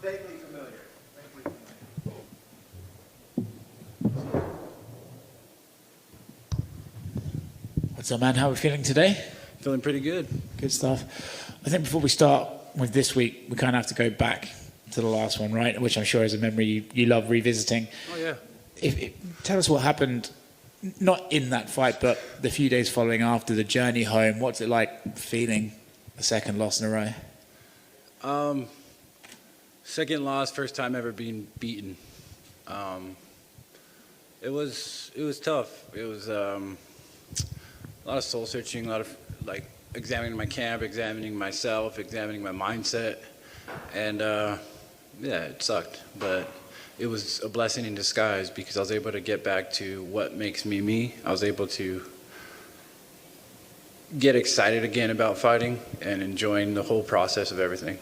vaguely familiar. What's up, man? How are we feeling today? Feeling pretty good. Good stuff. I think before we start with this week, we kind of have to go back to the last one, right? Which I'm sure is a memory you love revisiting. Oh, yeah. Tell us what happened, not in that fight, but the few days following after, the journey home. What's it like feeling a second loss in a row? Second loss, first time ever being beaten. It was tough. It was a lot of soul searching, a lot of like examining my camp, examining myself, examining my mindset, and yeah, it sucked, but it was a blessing in disguise because I was able to get back to what makes me me. I was able to get excited again about fighting and enjoying the whole process of everything.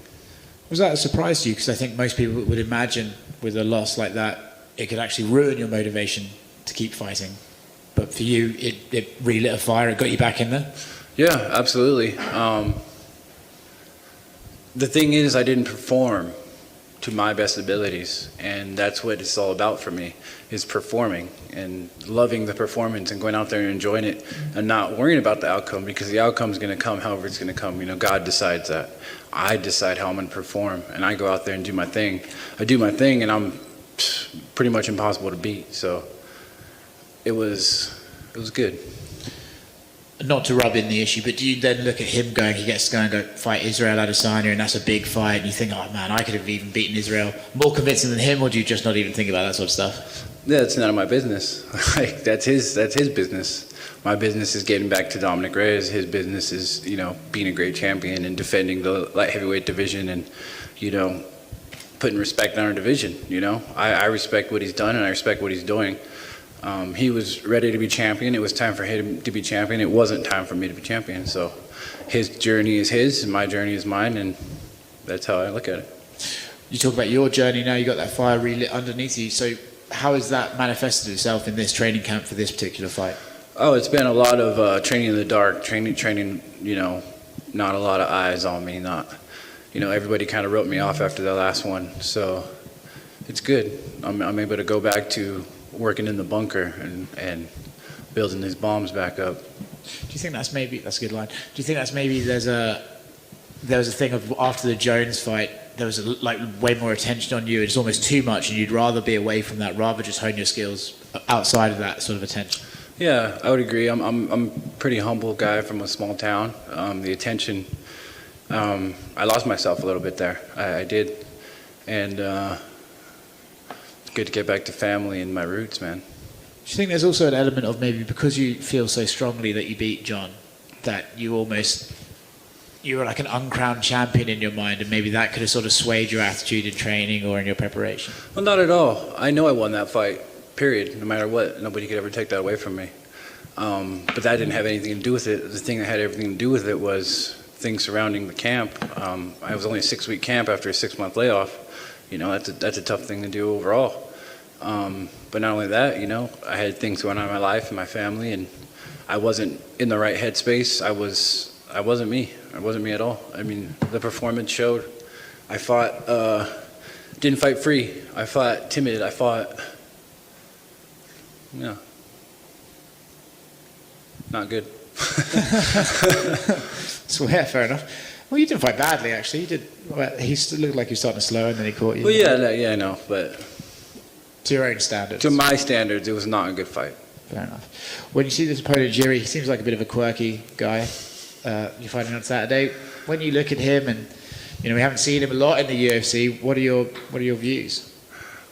Was that a surprise to you? Because I think most people would imagine with a loss like that, it could actually ruin your motivation to keep fighting. But for you, it relit a fire, it got you back in there? Yeah, absolutely. The thing is, I didn't perform to my best abilities, and that's what it's all about for me, is performing and loving the performance and going out there and enjoying it and not worrying about the outcome, because the outcome is going to come however it's going to come. You know, God decides that. I decide how I'm going to perform, and I go out there and do my thing. I do my thing, and I'm pretty much impossible to beat. So it was good. Not to rub in the issue, but do you then look at him going, he gets to go and go fight Israel Adesanya, and that's a big fight, and you think, oh man, I could have even beaten Israel more convincing than him, or do you just not even think about that sort of stuff? Yeah, it's none of my business. Like that's his business. My business is getting back to Dominick Reyes. His business is, you know, being a great champion and defending the light heavyweight division and, you know, putting respect on our division. You know, I respect what he's done and I respect what he's doing. He was ready to be champion. It was time for him to be champion. It wasn't time for me to be champion. So his journey is his and my journey is mine, and that's how I look at it. You talk about your journey now, you got that fire relit underneath you. So how has that manifested itself in this training camp for this particular fight? Oh, it's been a lot of training in the dark, training, you know, not a lot of eyes on me. Not, you know, everybody kind of wrote me off after the last one. So it's good. I'm able to go back to working in the bunker and building these bombs back up. Do you think that's a good line. Do you think that's maybe there was a thing of after the Jones fight, there was like way more attention on you, it's almost too much, and you'd rather be away from that, rather just hone your skills outside of that sort of attention? Yeah, I would agree. I'm a pretty humble guy from a small town. The attention, I lost myself a little bit there. I did, and it's good to get back to family and my roots, man. Do you think there's also an element of maybe because you feel so strongly that you beat John, that you were like an uncrowned champion in your mind, and maybe that could have sort of swayed your attitude in training or in your preparation? Well, not at all. I know I won that fight, period, no matter what. Nobody could ever take that away from me. But that didn't have anything to do with it. The thing that had everything to do with it was things surrounding the camp. I was only a 6-week camp after a 6-month layoff. You know, that's a tough thing to do overall. But not only that, you know, I had things going on in my life and my family, and I wasn't in the right headspace. I wasn't me. I wasn't me at all. I mean, the performance showed. I fought, didn't fight free. I fought timid. I fought, yeah, not good. So yeah, fair enough. Well, you didn't fight badly, actually. You did. Well, he looked like he was starting to slow, and then he caught you. Well, yeah, I know, but to your own standards. To my standards, it was not a good fight. Fair enough. When you see this opponent, Jiri, he seems like a bit of a quirky guy. You're fighting on Saturday. When you look at him, and you know we haven't seen him a lot in the UFC. What are your views?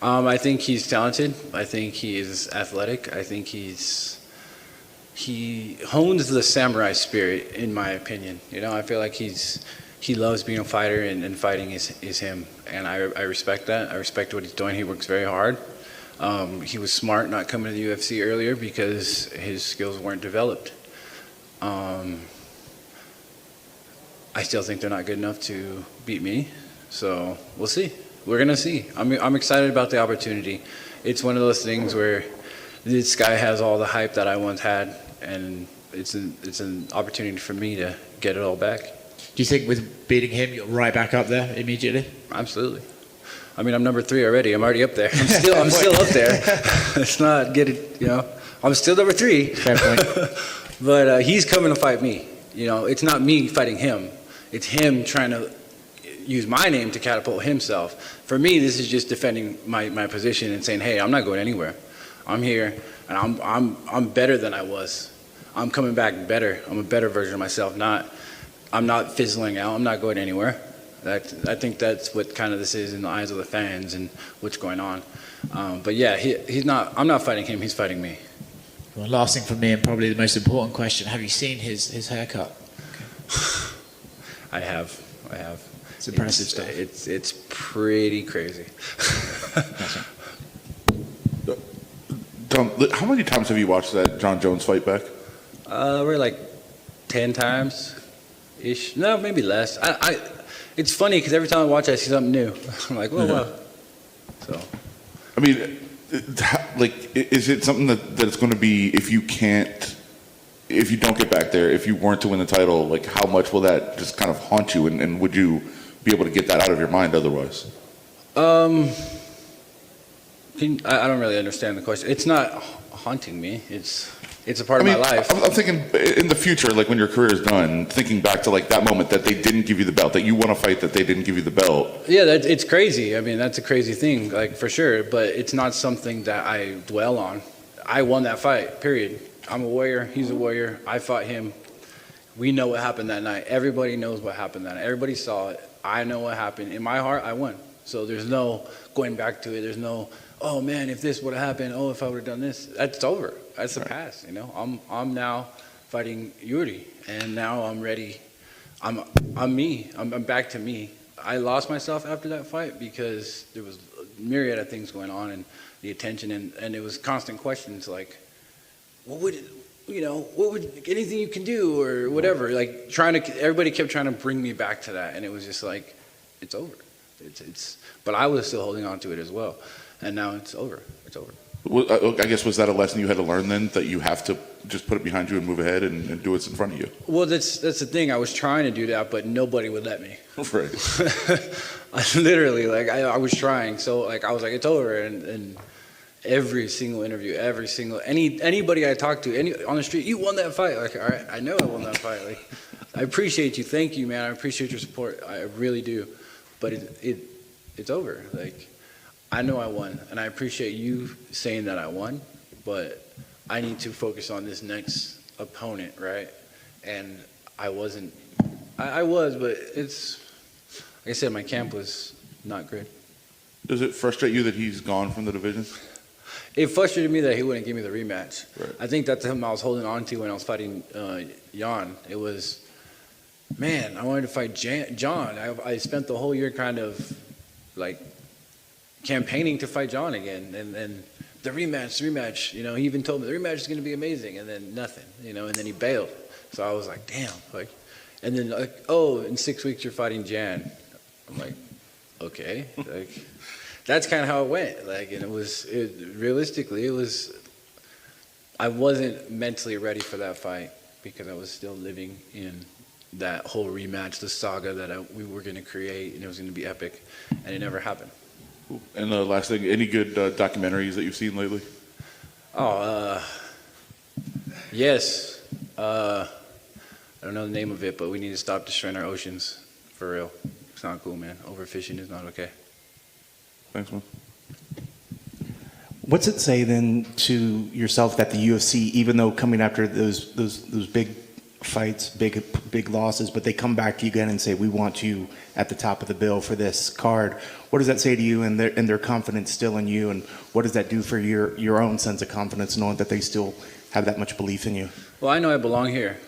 I think he's talented. I think he is athletic. I think he hones the samurai spirit, in my opinion. You know, I feel like he loves being a fighter, and fighting is him, and I respect that. I respect what he's doing. He works very hard. He was smart not coming to the UFC earlier because his skills weren't developed. I still think they're not good enough to beat me, so we'll see. We're gonna see. I'm excited about the opportunity. It's one of those things where this guy has all the hype that I once had, and it's an opportunity for me to get it all back. Do you think with beating him, you're right back up there immediately? Absolutely. I mean, I'm number 3 already. I'm already up there. I'm still up there. It's not getting, I'm still number 3. Fair point. But he's coming to fight me. It's not me fighting him. It's him trying to use my name to catapult himself. For me, this is just defending my position and saying, hey, I'm not going anywhere. I'm here, and I'm better than I was. I'm coming back better. I'm a better version of myself. I'm not fizzling out. I'm not going anywhere. I think that's what kind of this is in the eyes of the fans and what's going on. But yeah, he's not. I'm not fighting him. He's fighting me. Well, last thing from me, and probably the most important question: have you seen his haircut? I have. It's impressive stuff. It's pretty crazy. Dom, how many times have you watched that John Jones fight back? We're like 10 times ish. No, maybe less. It's funny because every time I watch it, I see something new. I'm like, whoa, wow. So, I mean, like, is it something that it's going to be if you don't get back there, if you weren't to win the title, like, how much will that just kind of haunt you, and would you be able to get that out of your mind otherwise? I don't really understand the question. It's not haunting me. It's a part of my life. I'm thinking in the future, like when your career is done, thinking back to like that moment that they didn't give you the belt, that you won a fight that they didn't give you the belt. Yeah, it's crazy. I mean, that's a crazy thing, like for sure. But it's not something that I dwell on. I won that fight, period. I'm a warrior. He's a warrior. I fought him. We know what happened that night. Everybody knows what happened that night. Everybody saw it. I know what happened. In my heart, I won. So there's no going back to it. There's no, oh man, if this would have happened, oh, if I would have done this. That's over. That's the past, I'm now fighting Jiri, and now I'm ready. I'm me. I'm back to me. I lost myself after that fight because there was a myriad of things going on, and the attention, and it was constant questions like, what would anything you can do or whatever. Like everybody kept trying to bring me back to that, and it was just like, it's over. But I was still holding on to it as well, and now it's over. It's over. I guess, was that a lesson you had to learn then, that you have to just put it behind you and move ahead and do what's in front of you? Well, that's the thing. I was trying to do that, but nobody would let me. Right. I literally, I was trying. So, I was like, it's over. And every single interview, anybody I talked to, on the street, you won that fight. Like, all right, I know I won that fight. Like, I appreciate you. Thank you, man. I appreciate your support. I really do. But it's over. Like, I know I won, and I appreciate you saying that I won, but I need to focus on this next opponent, right? And I wasn't. I was, but it's, like I said, my camp was not good. Does it frustrate you that he's gone from the division? It frustrated me that he wouldn't give me the rematch. Right. I think that's something I was holding on to when I was fighting Jan. It was, man, I wanted to fight John. I spent the whole year kind of like campaigning to fight John again, and the rematch. He even told me the rematch is going to be amazing, and then nothing. And then he bailed. So I was like, damn. And then in 6 weeks you're fighting Jan. I'm like, okay. That's kind of how it went. And realistically, I wasn't mentally ready for that fight because I was still living in that whole rematch, the saga that we were going to create, and it was going to be epic, and it never happened. Cool. And the last thing, any good documentaries that you've seen lately? Yes. I don't know the name of it, but we need to stop destroying our oceans, for real. It's not cool, man. Overfishing is not okay. Thanks, man. What's it say then to yourself that the UFC, even though coming after those big fights, big losses, but they come back to you again and say, we want you at the top of the bill for this card? What does that say to you and their confidence still in you, and what does that do for your own sense of confidence, knowing that they still have that much belief in you? Well, I know I belong here.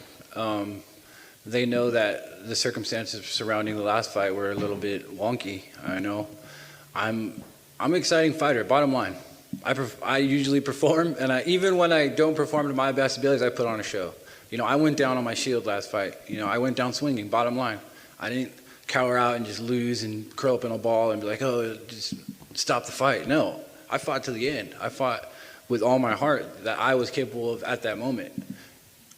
They know that the circumstances surrounding the last fight were a little bit wonky. I know. I'm an exciting fighter, bottom line. I usually perform, and even when I don't perform to my best abilities, I put on a show. I went down on my shield last fight. I went down swinging, bottom line. I didn't cower out and just lose and curl up in a ball and be like, oh, just stop the fight. No, I fought to the end. I fought with all my heart that I was capable of at that moment.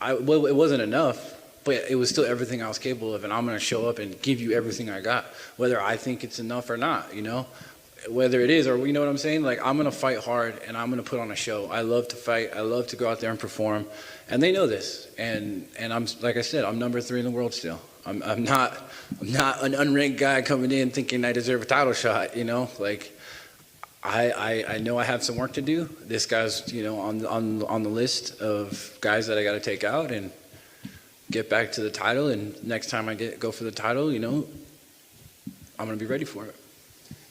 It wasn't enough, but it was still everything I was capable of, and I'm going to show up and give you everything I got, whether I think it's enough or not, whether it is or you know what I'm saying. Like I'm gonna fight hard and I'm gonna put on a show. I love to fight. I love to go out there and perform, and they know this. And I'm like I said, I'm number 3 in the world still. I'm not an unranked guy coming in thinking I deserve a title shot. You know, like I know I have some work to do. This guy's on the list of guys that I got to take out and get back to the title. And next time I go for the title, I'm gonna be ready for it.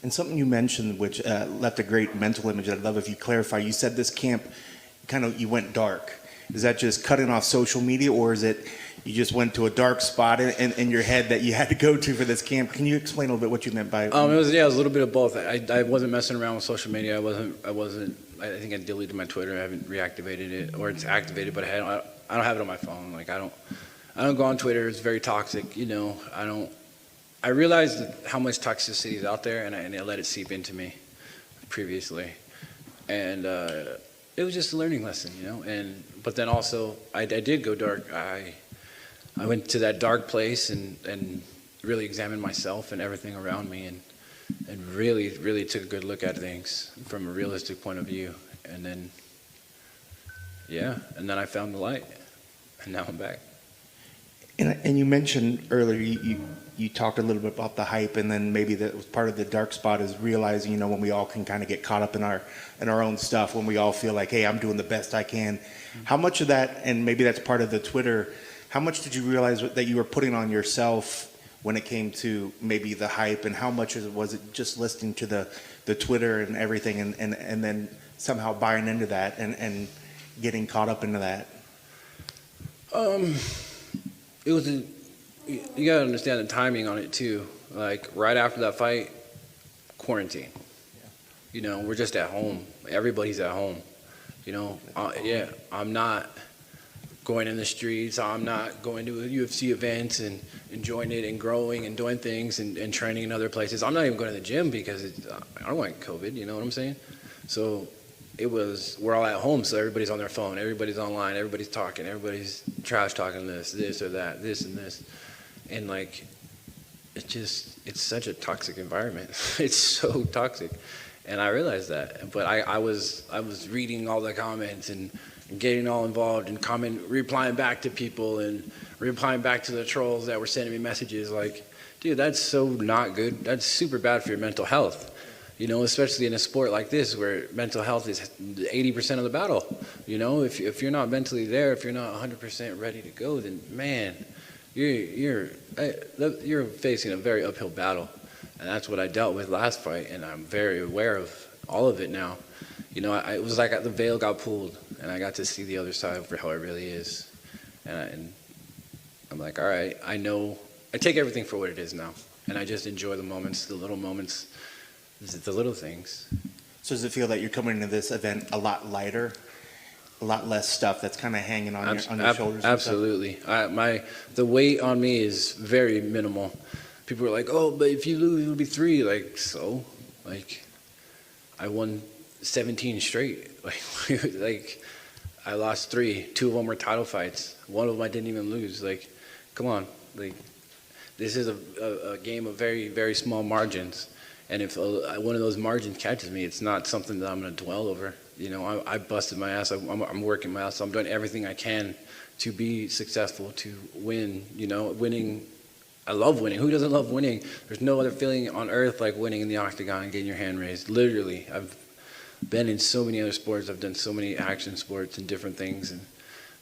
And something you mentioned, which left a great mental image, I'd love if you clarify. You said this camp, you went dark. Is that just cutting off social media, or is it you just went to a dark spot in your head that you had to go to for this camp? Can you explain a little bit what you meant by? It was a little bit of both. I wasn't messing around with social media. I think I deleted my Twitter. I haven't reactivated it, or it's activated, but I don't have it on my phone. Like I don't go on Twitter. It's very toxic. I realized how much toxicity is out there, and I let it seep into me previously, and it was just a learning lesson, But then also, I did go dark. I went to that dark place and really examined myself and everything around me, and really, really took a good look at things from a realistic point of view, and then I found the light, and now I'm back. And you mentioned earlier, you talked a little bit about the hype, and then maybe that was part of the dark spot is realizing, when we all can kind of get caught up in our own stuff, when we all feel like, hey, I'm doing the best I can. How much of that, and maybe that's part of the Twitter, how much did you realize that you were putting on yourself when it came to maybe the hype, and how much was it just listening to the Twitter and everything, and then somehow buying into that and getting caught up into that? It was you gotta understand the timing on it too. Like right after that fight, quarantine. We're just at home. Everybody's at home. I'm not going in the streets. I'm not going to UFC events and enjoying it and growing and doing things and training in other places. I'm not even going to the gym because I don't want COVID. You know what I'm saying? So we're all at home, so everybody's on their phone, everybody's online, everybody's talking, everybody's trash talking this or that, this and this. And like, it's such a toxic environment. It's so toxic. And I realized that. But I was reading all the comments and getting all involved and replying back to people and replying back to the trolls that were sending me messages like, dude, that's so not good. That's super bad for your mental health. Especially in a sport like this where mental health is 80% of the battle. If you're not mentally there, if you're not 100% ready to go, then man, you're facing a very uphill battle. And that's what I dealt with last fight, and I'm very aware of all of it now. It was like the veil got pulled, and I got to see the other side for how it really is. And I'm like, all right, I know. I take everything for what it is now, and I just enjoy the moments, the little moments. The little things. So does it feel that you're coming into this event a lot lighter, a lot less stuff that's kind of hanging on your shoulders? Absolutely. The weight on me is very minimal. People are like, oh, but if you lose, it'll be 3. Like, so? Like, I won 17 straight. Like, I lost 3. 2 of them were title fights. 1 of them I didn't even lose. Like, come on. Like, this is a game of very, very small margins. And if one of those margins catches me, it's not something that I'm going to dwell over. I busted my ass. I'm working my ass. I'm doing everything I can to be successful, to win. Winning. I love winning. Who doesn't love winning? There's no other feeling on earth like winning in the octagon and getting your hand raised. Literally, I've been in so many other sports. I've done so many action sports and different things, and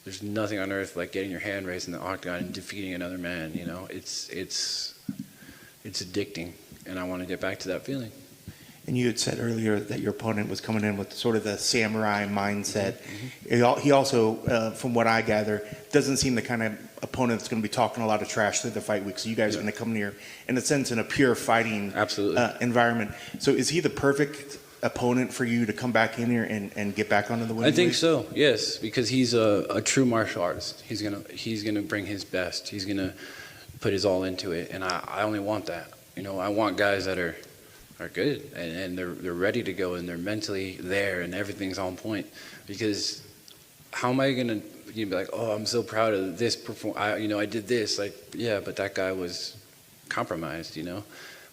there's nothing on earth like getting your hand raised in the octagon and defeating another man. It's addicting. And I want to get back to that feeling. And you had said earlier that your opponent was coming in with sort of the samurai mindset. Mm-hmm. He also, from what I gather, doesn't seem the kind of opponent that's going to be talking a lot of trash through the fight week. So you guys are going to come here, in a sense, in a pure fighting environment. So is he the perfect opponent for you to come back in here and get back onto the winning I think league? so, yes, because he's a true martial artist. He's gonna bring his best. He's gonna put his all into it, and I only want that. I want guys that are good and they're ready to go and they're mentally there and everything's on point. Because how am I gonna be like, oh, I'm so proud of this I did this. Like, yeah, but that guy was compromised.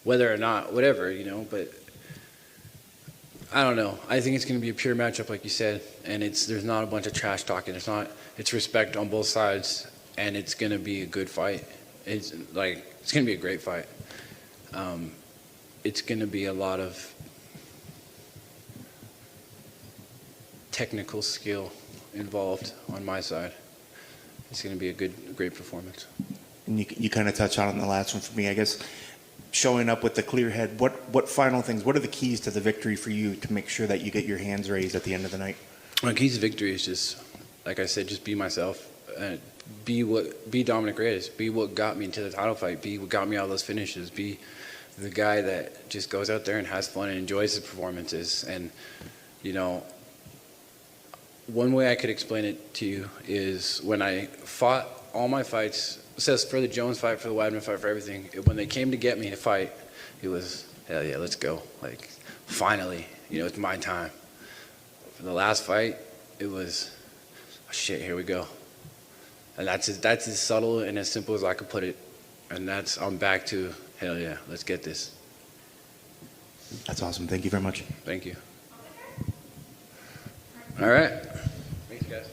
Whether or not, whatever. But I don't know. I think it's going to be a pure matchup, like you said, and there's not a bunch of trash talking. It's respect on both sides, and it's going to be a good fight. It's going to be a great fight. It's going to be a lot of technical skill involved on my side. It's going to be a great performance. And you kind of touched on it in the last one for me, I guess. Showing up with the clear head, what final things, what are the keys to the victory for you to make sure that you get your hands raised at the end of the night? My keys to victory is just, like I said, just be myself. Be Dominick Reyes. Be what got me into the title fight. Be what got me all those finishes. Be the guy that just goes out there and has fun and enjoys his performances. And, you know, one way I could explain it to you is when I fought all my fights, says for the Jones fight, for the Weidman fight, for everything, when they came to get me to fight, it was, hell yeah, let's go. Like, finally, you know, it's my time. For the last fight, it was, oh, shit, here we go. And that's as subtle and as simple as I could put it. And I'm back to, hell yeah, let's get this. That's awesome. Thank you very much. Thank you. All right. Thanks, guys.